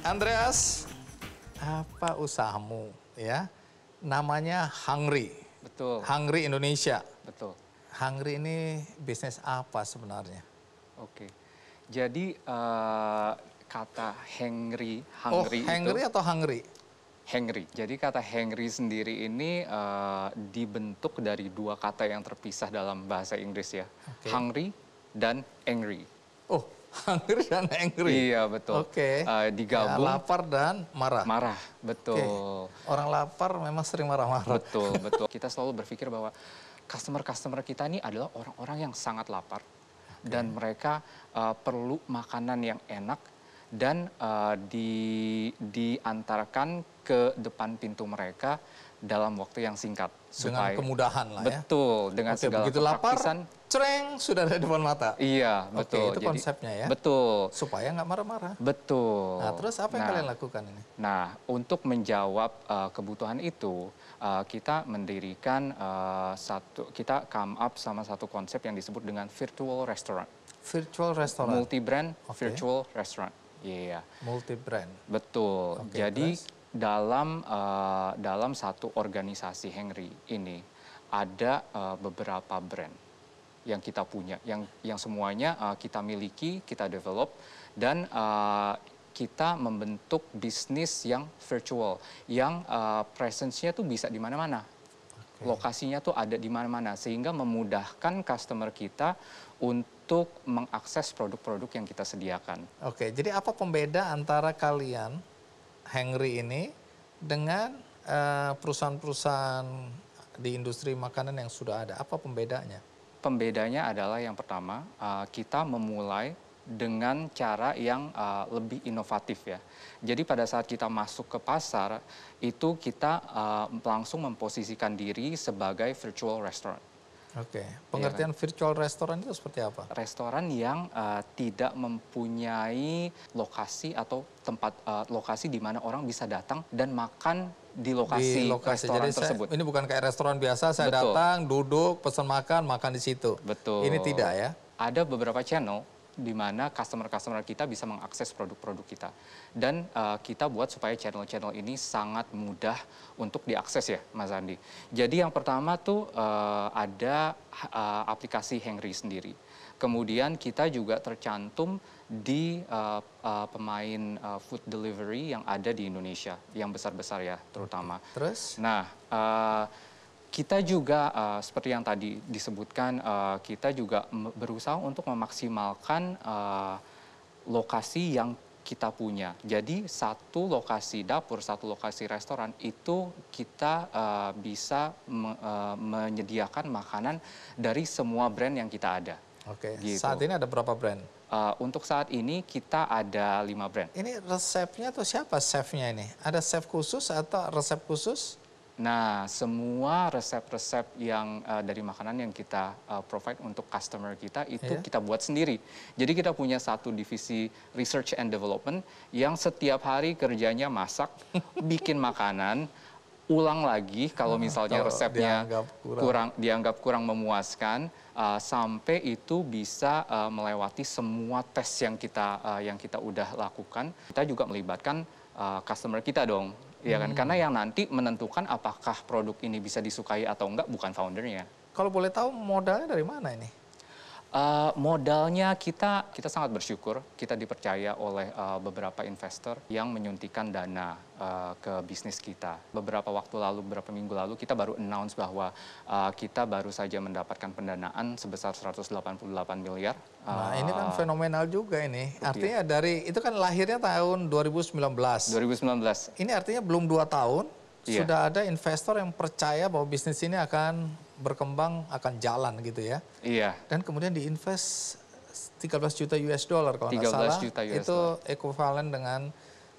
Andreas, apa usahamu ya? Namanya Hungry. Betul. Hungry Indonesia. Betul. Hungry ini bisnis apa sebenarnya? Oke. Jadi kata hangry Hungry itu atau hungry? hangry. Jadi kata hangry sendiri ini dibentuk dari dua kata yang terpisah dalam bahasa Inggris ya. Oke. Hungry dan angry. Oh, hungry dan angry. Iya betul. Oke. Digabung. Ya, lapar dan marah. Marah, betul. Oke. Orang lapar memang sering marah-marah. Betul, betul. Kita selalu berpikir bahwa customer-customer kita ini adalah orang-orang yang sangat lapar. Dan mereka perlu makanan yang enak dan diantarkan ke depan pintu mereka dalam waktu yang singkat. Dengan kemudahan lah ya. Betul, dengan segala begitu lapar, kepraktisan. cereng, sudah ada di depan mata. Iya, betul. Itu konsepnya ya. Betul. Supaya nggak marah-marah. Betul. Nah, terus apa yang kalian lakukan ini? Nah, untuk menjawab kebutuhan itu, kita mendirikan kita come up sama satu konsep yang disebut dengan virtual restaurant. Virtual restaurant. Multi-brand virtual restaurant. Iya. Multi-brand. Betul. Jadi dalam satu organisasi Hungry ini ada beberapa brand yang kita punya, yang semuanya kita miliki, kita develop, dan kita membentuk bisnis yang virtual, yang presence-nya tuh bisa di mana-mana. Lokasinya tuh ada di mana-mana, sehingga memudahkan customer kita untuk mengakses produk-produk yang kita sediakan. Oke, jadi apa pembeda antara kalian, Hungry ini, dengan perusahaan-perusahaan di industri makanan yang sudah ada? Apa pembedanya? Pembedanya adalah yang pertama, kita memulai dengan cara yang lebih inovatif ya. Jadi pada saat kita masuk ke pasar, itu kita langsung memposisikan diri sebagai virtual restaurant. Oke, pengertian virtual restaurant itu seperti apa? Restoran yang tidak mempunyai lokasi atau tempat lokasi di mana orang bisa datang dan makan di lokasi restoran tersebut. Ini bukan kayak restoran biasa, saya datang, duduk, pesan makan, makan di situ. Betul. Ini tidak ya? Ada beberapa channel di mana customer-customer kita bisa mengakses produk-produk kita. Dan kita buat supaya channel-channel ini sangat mudah untuk diakses ya, Mas Andi. Jadi yang pertama tuh ada aplikasi Hungry sendiri. Kemudian kita juga tercantum di pemain food delivery yang ada di Indonesia, yang besar-besar ya terutama. Terus? Nah, kita juga seperti yang tadi disebutkan, kita juga berusaha untuk memaksimalkan lokasi yang kita punya. Jadi satu lokasi dapur, satu lokasi restoran itu kita bisa menyediakan makanan dari semua brand yang kita ada. Oke, gitu. Saat ini ada berapa brand? Untuk saat ini kita ada 5 brand. Ini resepnya tuh siapa chefnya ini? Ada chef khusus atau resep khusus? Nah, semua resep-resep yang dari makanan yang kita provide untuk customer kita itu kita buat sendiri. Jadi kita punya satu divisi research and development yang setiap hari kerjanya masak, bikin makanan, ulang lagi kalau misalnya resepnya dianggap kurang memuaskan, sampai itu bisa melewati semua tes yang kita udah lakukan. Kita juga melibatkan customer kita dong. Ya kan, karena yang nanti menentukan apakah produk ini bisa disukai atau enggak bukan foundernya. Kalau boleh tahu modalnya dari mana ini? Modalnya kita sangat bersyukur kita dipercaya oleh beberapa investor yang menyuntikkan dana ke bisnis kita. Beberapa waktu lalu, beberapa minggu lalu kita baru announce bahwa kita baru saja mendapatkan pendanaan sebesar 188 miliar. Nah, ini kan fenomenal juga ini. Artinya itu kan lahirnya tahun 2019. 2019. Ini artinya belum 2 tahun sudah ada investor yang percaya bahwa bisnis ini akan berkembang, akan jalan gitu ya. Iya. Dan kemudian diinvest 13 juta US dollar kalau nggak salah. Juta US itu ekuivalen dengan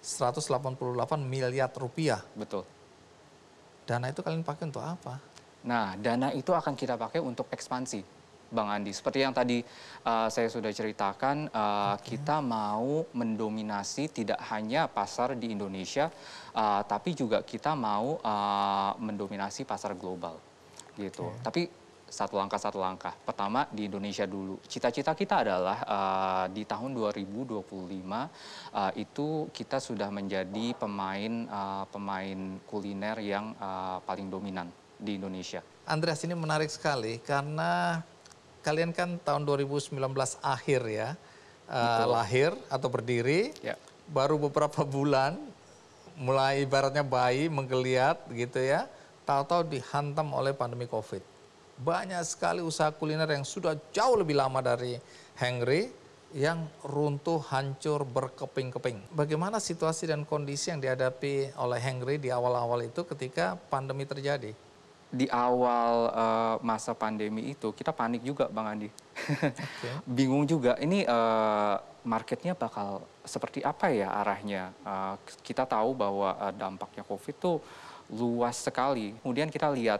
188 miliar rupiah. Betul. Dana itu kalian pakai untuk apa? Nah, dana itu akan kita pakai untuk ekspansi, Bang Andi. Seperti yang tadi saya sudah ceritakan, kita mau mendominasi tidak hanya pasar di Indonesia, tapi juga kita mau mendominasi pasar global. Gitu. Tapi satu langkah. Pertama di Indonesia dulu. Cita-cita kita adalah di tahun 2025 itu kita sudah menjadi pemain kuliner yang paling dominan di Indonesia. Andreas, ini menarik sekali karena kalian kan tahun 2019 akhir ya lahir atau berdiri, Ya. baru beberapa bulan mulai ibaratnya bayi menggeliat gitu ya, tahu-tahu dihantam oleh pandemi COVID. Banyak sekali usaha kuliner yang sudah jauh lebih lama dari Henry yang runtuh, hancur, berkeping-keping. Bagaimana situasi dan kondisi yang dihadapi oleh Henry di awal-awal itu ketika pandemi terjadi? Di awal masa pandemi itu kita panik juga Bang Andi. Okay. Bingung juga ini marketnya bakal seperti apa ya arahnya. Kita tahu bahwa dampaknya COVID tuh luas sekali. Kemudian kita lihat,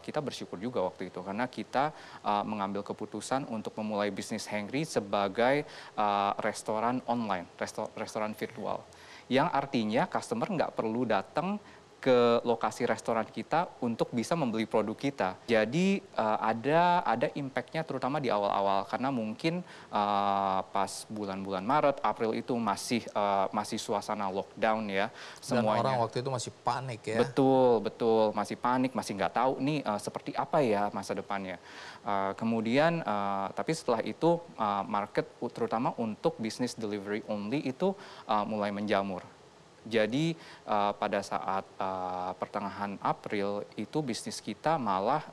kita bersyukur juga waktu itu karena kita mengambil keputusan untuk memulai bisnis Henry sebagai restoran online, restoran virtual. Yang artinya customer nggak perlu datang ke lokasi restoran kita untuk bisa membeli produk kita. Jadi ada impact-nya terutama di awal-awal karena mungkin pas bulan-bulan Maret, April itu masih suasana lockdown ya semuanya. Dan orang waktu itu masih panik ya. Betul, masih panik, masih nggak tahu nih seperti apa ya masa depannya. Kemudian tapi setelah itu market terutama untuk bisnis delivery only itu mulai menjamur. Jadi pada saat pertengahan April itu bisnis kita malah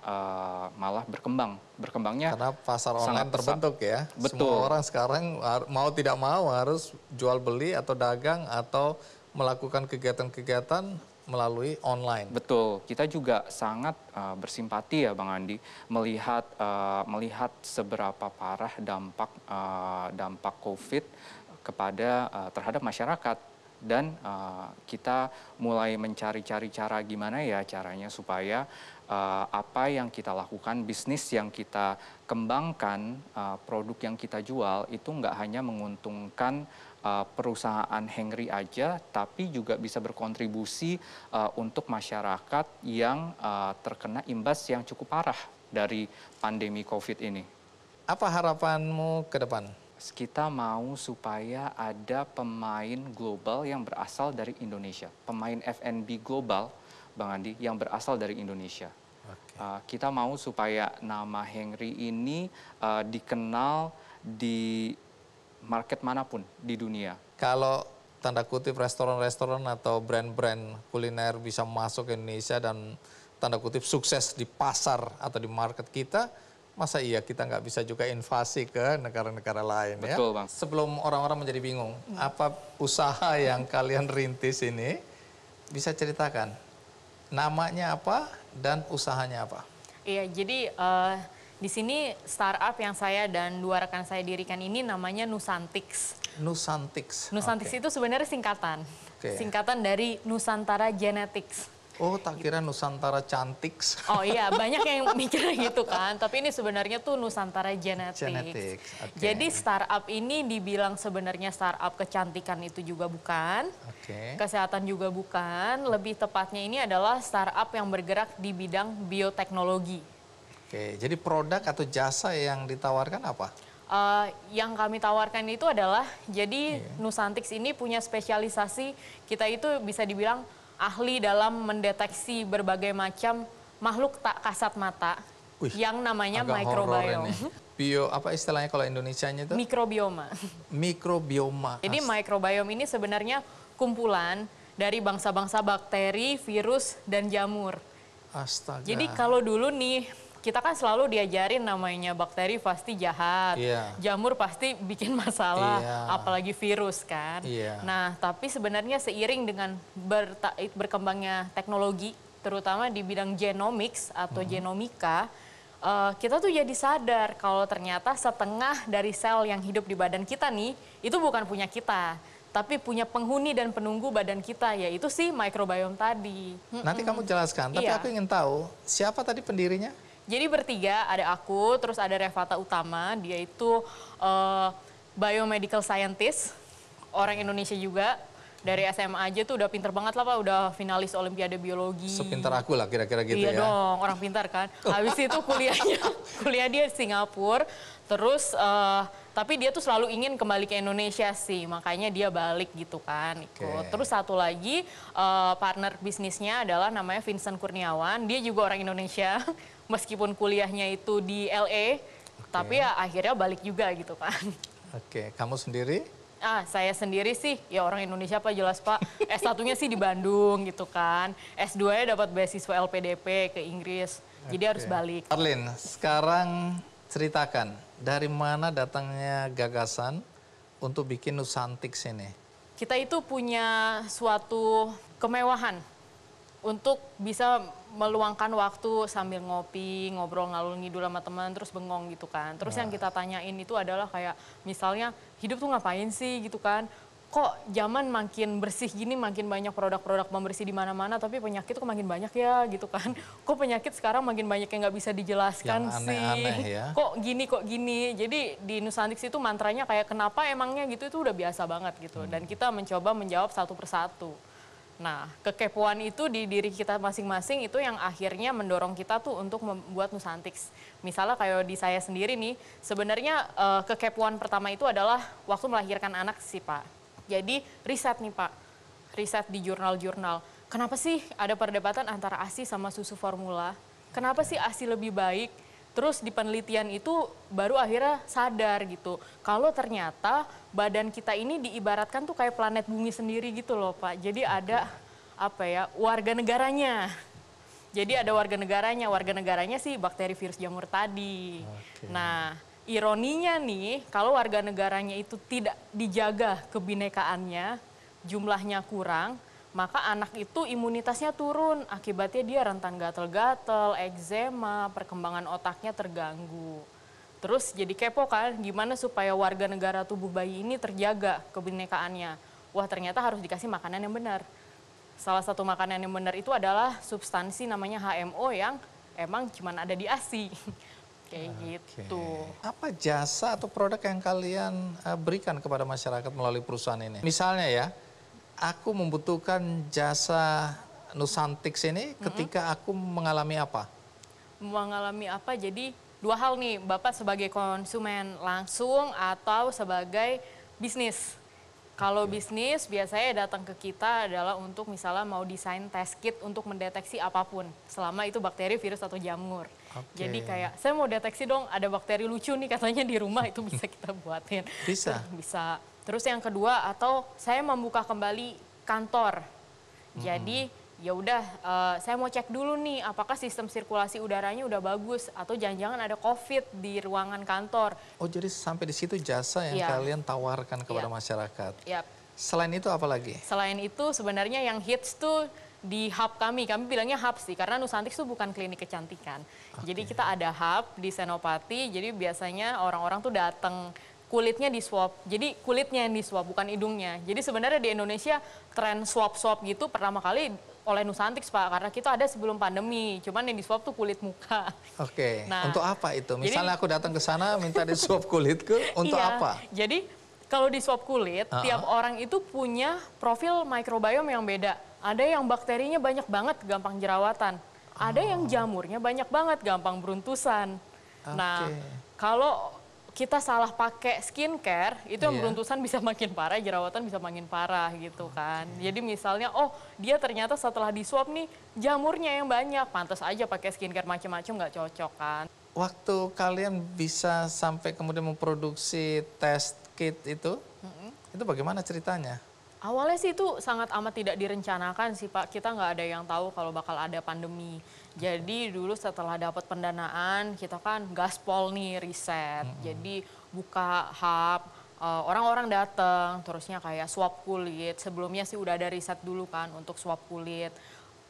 berkembangnya karena pasar online terbentuk ya. Betul. Semua orang sekarang mau tidak mau harus jual beli atau dagang atau melakukan kegiatan-kegiatan melalui online. Betul, kita juga sangat bersimpati ya Bang Andi melihat seberapa parah dampak COVID terhadap masyarakat. Dan kita mulai mencari-cari cara gimana ya caranya supaya apa yang kita lakukan, bisnis yang kita kembangkan, produk yang kita jual itu nggak hanya menguntungkan perusahaan Henry aja, tapi juga bisa berkontribusi untuk masyarakat yang terkena imbas yang cukup parah dari pandemi COVID ini. Apa harapanmu ke depan? Kita mau supaya ada pemain global yang berasal dari Indonesia. Pemain F&B global, Bang Andi, yang berasal dari Indonesia. Okay. Kita mau supaya nama Henry ini dikenal di market manapun di dunia. Kalau tanda kutip restoran-restoran atau brand-brand kuliner bisa masuk ke Indonesia dan tanda kutip sukses di pasar atau di market kita, masa iya kita nggak bisa juga invasi ke negara-negara lain. Betul, ya? Bang. Sebelum orang-orang menjadi bingung, apa usaha yang kalian rintis ini, bisa ceritakan namanya apa dan usahanya apa? Iya, jadi di sini startup yang saya dan dua rekan saya dirikan ini namanya Nusantix. Nusantix. Nusantix itu sebenarnya singkatan. Singkatan dari Nusantara Genetics. Oh, tak kira Nusantara Cantiks. Oh iya, banyak yang mikirnya gitu kan. Tapi ini sebenarnya tuh Nusantara Genetics. Okay. Jadi startup ini dibilang sebenarnya startup kecantikan itu juga bukan. Kesehatan juga bukan. Lebih tepatnya ini adalah startup yang bergerak di bidang bioteknologi. Jadi produk atau jasa yang ditawarkan apa? Yang kami tawarkan itu adalah, jadi Nusantix ini punya spesialisasi, kita itu bisa dibilang ahli dalam mendeteksi berbagai macam makhluk tak kasat mata. Yang namanya microbiome. Apa istilahnya kalau Indonesianya itu? Mikrobioma. Mikrobioma. Jadi microbiome ini sebenarnya kumpulan dari bangsa-bangsa bakteri, virus, dan jamur. Astaga. Jadi kalau dulu nih, kita kan selalu diajarin namanya bakteri pasti jahat, jamur pasti bikin masalah, apalagi virus kan. Nah, tapi sebenarnya seiring dengan berkembangnya teknologi, terutama di bidang genomics atau genomika, kita tuh jadi sadar kalau ternyata setengah dari sel yang hidup di badan kita nih, itu bukan punya kita, tapi punya penghuni dan penunggu badan kita, yaitu si microbiome tadi. Nanti kamu jelaskan, tapi aku ingin tahu siapa tadi pendirinya? Jadi bertiga, ada aku, terus ada Revata Utama, dia itu biomedical scientist, orang Indonesia juga. Dari SMA aja tuh udah pinter banget lah Pak, udah finalis Olimpiade Biologi. Sepintar aku lah kira-kira gitu ya. Iya dong, orang pintar kan. Habis itu kuliah dia di Singapura, terus tapi dia tuh selalu ingin kembali ke Indonesia sih, makanya dia balik gitu kan ikut. Terus satu lagi partner bisnisnya adalah namanya Vincent Kurniawan, dia juga orang Indonesia, meskipun kuliahnya itu di LA, tapi ya akhirnya balik juga gitu kan. Oke, kamu sendiri? Saya sendiri sih, ya orang Indonesia Pak, jelas Pak. S1-nya sih di Bandung gitu kan. S2-nya dapat beasiswa LPDP ke Inggris. Jadi harus balik. Arlin, sekarang ceritakan dari mana datangnya gagasan untuk bikin Nusantics ini? Kita itu punya suatu kemewahan untuk bisa meluangkan waktu sambil ngopi, ngobrol ngalur ngidul sama teman, terus bengong gitu kan. Terus yang kita tanyain itu adalah kayak misalnya hidup tuh ngapain sih gitu kan. Kok zaman makin bersih gini, makin banyak produk-produk pembersih di mana-mana, tapi penyakit kok makin banyak ya gitu kan. Kok penyakit sekarang makin banyak yang nggak bisa dijelaskan yang aneh-aneh sih. Ya? Kok gini. Jadi di Nusantics itu mantranya kayak kenapa emangnya gitu, itu udah biasa banget gitu. Dan kita mencoba menjawab satu persatu. Nah, kekepoan itu di diri kita masing-masing itu yang akhirnya mendorong kita tuh untuk membuat Nusantics. Misalnya kayak di saya sendiri nih, sebenarnya kekepoan pertama itu adalah waktu melahirkan anak sih Pak. Jadi riset nih Pak, riset di jurnal-jurnal. Kenapa sih ada perdebatan antara ASI sama susu formula? Kenapa sih ASI lebih baik? Terus di penelitian itu baru akhirnya sadar gitu. Kalau ternyata badan kita ini diibaratkan tuh kayak planet bumi sendiri gitu loh Pak. Jadi ada warga negaranya. Jadi ada warga negaranya sih bakteri virus jamur tadi. Nah, ironinya nih kalau warga negaranya itu tidak dijaga kebinekaannya, jumlahnya kurang, maka anak itu imunitasnya turun, akibatnya dia rentan gatel-gatel, eksema, perkembangan otaknya terganggu. Terus jadi kepo kan, gimana supaya warga negara tubuh bayi ini terjaga kebinekaannya. Wah ternyata harus dikasih makanan yang benar. Salah satu makanan yang benar itu adalah substansi namanya HMO yang emang cuma ada di ASI. Kayak gitu. Apa jasa atau produk yang kalian berikan kepada masyarakat melalui perusahaan ini? Misalnya ya, aku membutuhkan jasa Nusantics ini ketika aku mengalami apa? Mengalami apa? Jadi dua hal nih, Bapak sebagai konsumen langsung atau sebagai bisnis. Kalau bisnis biasanya datang ke kita adalah untuk misalnya mau desain test kit untuk mendeteksi apapun. Selama itu bakteri, virus, atau jamur. Jadi kayak saya mau deteksi dong ada bakteri lucu nih katanya di rumah, itu bisa kita buatin. Bisa? Bisa. Terus yang kedua, atau saya membuka kembali kantor. Jadi ya udah saya mau cek dulu nih apakah sistem sirkulasi udaranya udah bagus atau jangan-jangan ada COVID di ruangan kantor. Oh jadi sampai di situ jasa yang kalian tawarkan kepada masyarakat. Selain itu apa lagi? Selain itu sebenarnya yang hits tuh di hub kami bilangnya hub sih karena Nusantics tuh bukan klinik kecantikan. Jadi kita ada hub di Senopati, jadi biasanya orang-orang tuh datang kulitnya di swab, jadi kulitnya yang di swab bukan hidungnya. Jadi sebenarnya di Indonesia tren swab-swab gitu pertama kali oleh Nusantics Pak, karena kita ada sebelum pandemi, cuman yang di swab tuh kulit muka. Nah, untuk apa itu? Misalnya aku datang ke sana minta di swab kulitku, untuk apa? Jadi kalau di swab kulit, tiap orang itu punya profil microbiome yang beda. Ada yang bakterinya banyak banget, gampang jerawatan. Ada yang jamurnya banyak banget, gampang beruntusan. Nah, kalau kita salah pakai skincare, itu yang beruntusan bisa makin parah, jerawatan bisa makin parah gitu kan. Jadi misalnya, oh dia ternyata setelah di swab nih, jamurnya yang banyak, pantas aja pakai skincare macam-macam nggak cocok kan. Waktu kalian bisa sampai kemudian memproduksi test kit itu bagaimana ceritanya? Awalnya sih itu sangat amat tidak direncanakan sih Pak, kita nggak ada yang tahu kalau bakal ada pandemi. Jadi dulu setelah dapat pendanaan kita kan gaspol nih riset, jadi buka hub, orang-orang datang, terusnya kayak swab kulit, sebelumnya sih udah ada riset dulu kan untuk swab kulit.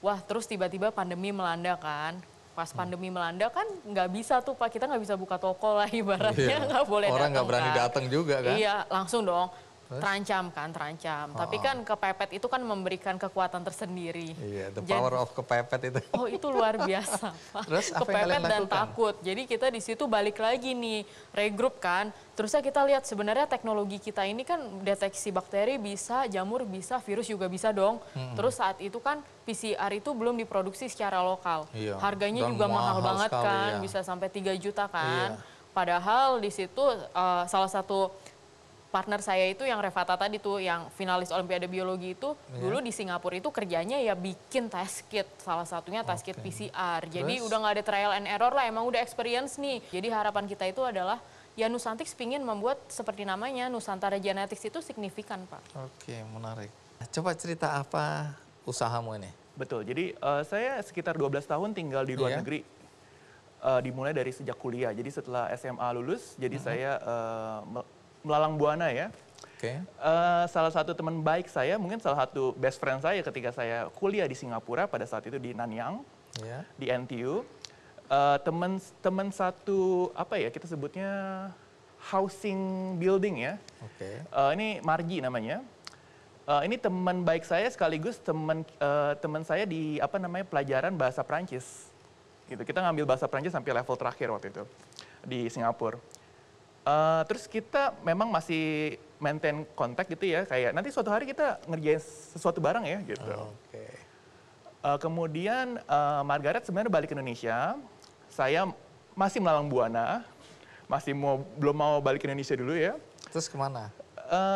Wah terus tiba-tiba pandemi melanda kan, pas pandemi melanda kan nggak bisa tuh Pak, kita nggak bisa buka toko lah ibaratnya, nggak boleh datang. Orang nggak berani datang juga kan? Iya langsung dong. Terancam kan, terancam. Tapi kan kepepet itu kan memberikan kekuatan tersendiri. Iya, the power of kepepet itu. Oh, itu luar biasa, Pak. Terus apa yang kepepet kalian dan lakukan? takut. Jadi kita di situ balik lagi nih, regroup kan. Terusnya kita lihat sebenarnya teknologi kita ini kan deteksi bakteri bisa, jamur bisa, virus juga bisa dong. Terus saat itu kan PCR itu belum diproduksi secara lokal. Iya. Harganya Dan juga mahal banget sekali, kan, ya. bisa sampai 3 juta kan. Iya. Padahal di situ salah satu partner saya itu yang Revata tadi tuh, yang finalis Olimpiade Biologi itu, dulu di Singapura itu kerjanya ya bikin test kit, salah satunya test kit PCR. Jadi udah nggak ada trial and error lah, emang udah experience nih. Jadi harapan kita itu adalah, ya Nusantics pingin membuat seperti namanya, Nusantara Genetics itu signifikan, Pak. Oke, menarik. Coba cerita apa usahamu ini? Betul, jadi saya sekitar 12 tahun tinggal di luar negeri. Dimulai dari sejak kuliah, jadi setelah SMA lulus, jadi saya melalang buana ya. Oke. Salah satu teman baik saya, mungkin salah satu best friend saya ketika saya kuliah di Singapura pada saat itu di Nanyang, di NTU. Teman satu apa ya kita sebutnya housing building ya. Oke. Ini Marji namanya. Ini teman baik saya sekaligus teman saya di apa namanya pelajaran bahasa Prancis. Gitu. Kita ngambil bahasa Prancis sampai level terakhir waktu itu di Singapura. Terus kita memang masih maintain kontak gitu ya, kayak nanti suatu hari kita ngerjain sesuatu bareng ya gitu. Kemudian Margaret sebenarnya balik ke Indonesia, saya masih melalang buana, belum mau balik ke Indonesia dulu ya. Terus kemana?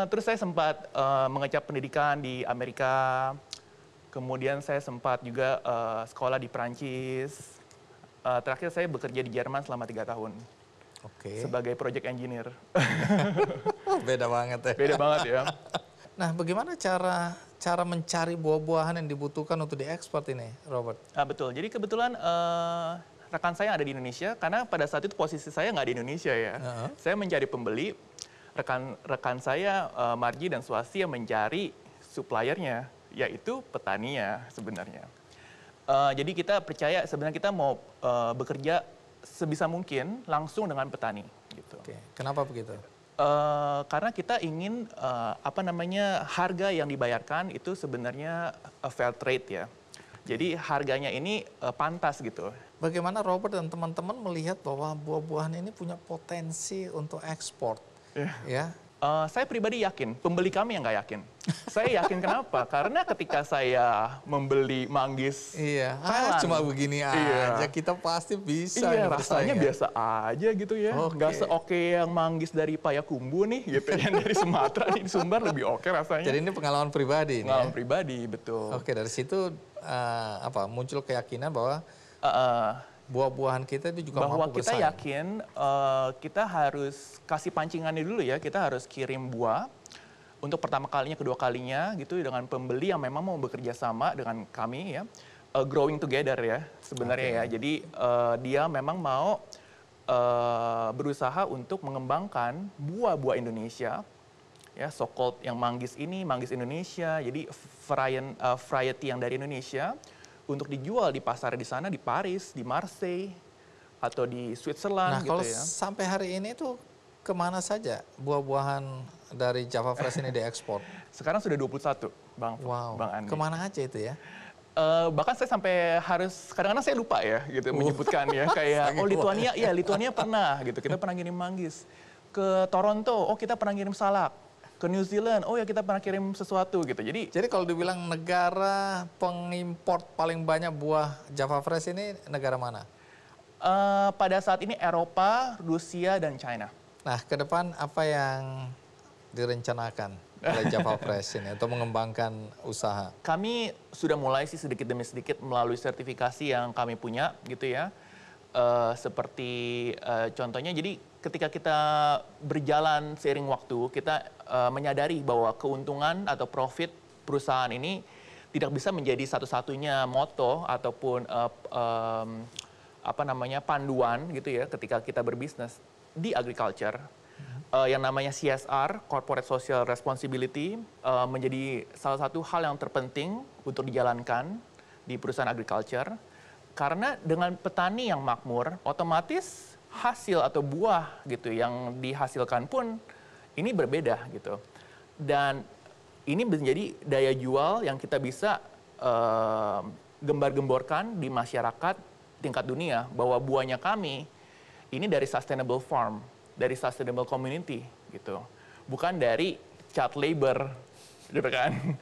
Terus saya sempat mengecap pendidikan di Amerika, kemudian saya sempat juga sekolah di Perancis. Terakhir saya bekerja di Jerman selama 3 tahun. Sebagai project engineer. Beda banget ya. Beda banget ya. Nah, bagaimana cara mencari buah-buahan yang dibutuhkan untuk diekspor ini, Robert? Betul. Jadi kebetulan rekan saya ada di Indonesia, karena pada saat itu posisi saya nggak di Indonesia ya. Saya mencari pembeli, rekan saya Marji dan Swasti yang mencari suppliernya, yaitu petaninya sebenarnya. Jadi kita percaya sebenarnya kita mau bekerja sebisa mungkin langsung dengan petani. Gitu. Kenapa begitu? Karena kita ingin harga yang dibayarkan itu sebenarnya fair trade ya. Jadi harganya ini pantas gitu. Bagaimana Robert dan teman-teman melihat bahwa buah-buahan ini punya potensi untuk ekspor? Ya. Saya pribadi yakin, pembeli kami yang nggak yakin. Saya yakin kenapa? Karena ketika saya membeli manggis Thailand, cuma begini aja, kita pasti bisa. Iya, rasanya biasa aja gitu ya. Nggak seoke yang manggis dari Payakumbuh nih, gitu. Yang dari Sumatera, di Sumbar lebih oke rasanya. Jadi ini pengalaman pribadi. Pengalaman pribadi, betul. Dari situ muncul keyakinan bahwa buah-buahan kita itu juga bahwa mampu kita bersaing. yakin kita harus kasih pancingannya dulu ya, kita harus kirim buah untuk pertama kalinya, kedua kalinya gitu dengan pembeli yang memang mau bekerja sama dengan kami ya, growing together ya sebenarnya ya. Jadi dia memang mau berusaha untuk mengembangkan buah-buah Indonesia ya, so-called yang manggis ini, manggis Indonesia, jadi variety yang dari Indonesia untuk dijual di pasar di sana, di Paris, di Marseille, atau di Switzerland. Nah, kalau sampai hari ini tuh kemana saja buah-buahan dari Java Fresh ini diekspor? Sekarang sudah 21, Bang Andi. Kemana aja itu ya? Bahkan saya sampai harus, kadang-kadang saya lupa ya, gitu menyebutkan ya. Kayak, Lituania, ya Lituania pernah, gitu. Kita pernah ngirim manggis. Ke Toronto, kita pernah ngirim salak. Ke New Zealand, ya kita pernah kirim sesuatu gitu. Jadi kalau dibilang negara pengimpor paling banyak buah Java Fresh ini negara mana? Pada saat ini Eropa, Rusia, dan China. Nah, ke depan apa yang direncanakan oleh Java Fresh ini untuk mengembangkan usaha? Kami sudah mulai sih sedikit demi sedikit melalui sertifikasi yang kami punya gitu ya. Seperti contohnya, jadi ketika kita berjalan seiring waktu, kita menyadari bahwa keuntungan atau profit perusahaan ini tidak bisa menjadi satu-satunya moto ataupun panduan gitu ya ketika kita berbisnis di agriculture. Yang namanya CSR, Corporate Social Responsibility, menjadi salah satu hal yang terpenting untuk dijalankan di perusahaan agriculture. Karena dengan petani yang makmur, otomatis hasil atau buah gitu yang dihasilkan pun ini berbeda gitu. Dan ini menjadi daya jual yang kita bisa gembar-gemborkan di masyarakat tingkat dunia, bahwa buahnya kami ini dari sustainable farm, dari sustainable community gitu, bukan dari child labor, gitu kan?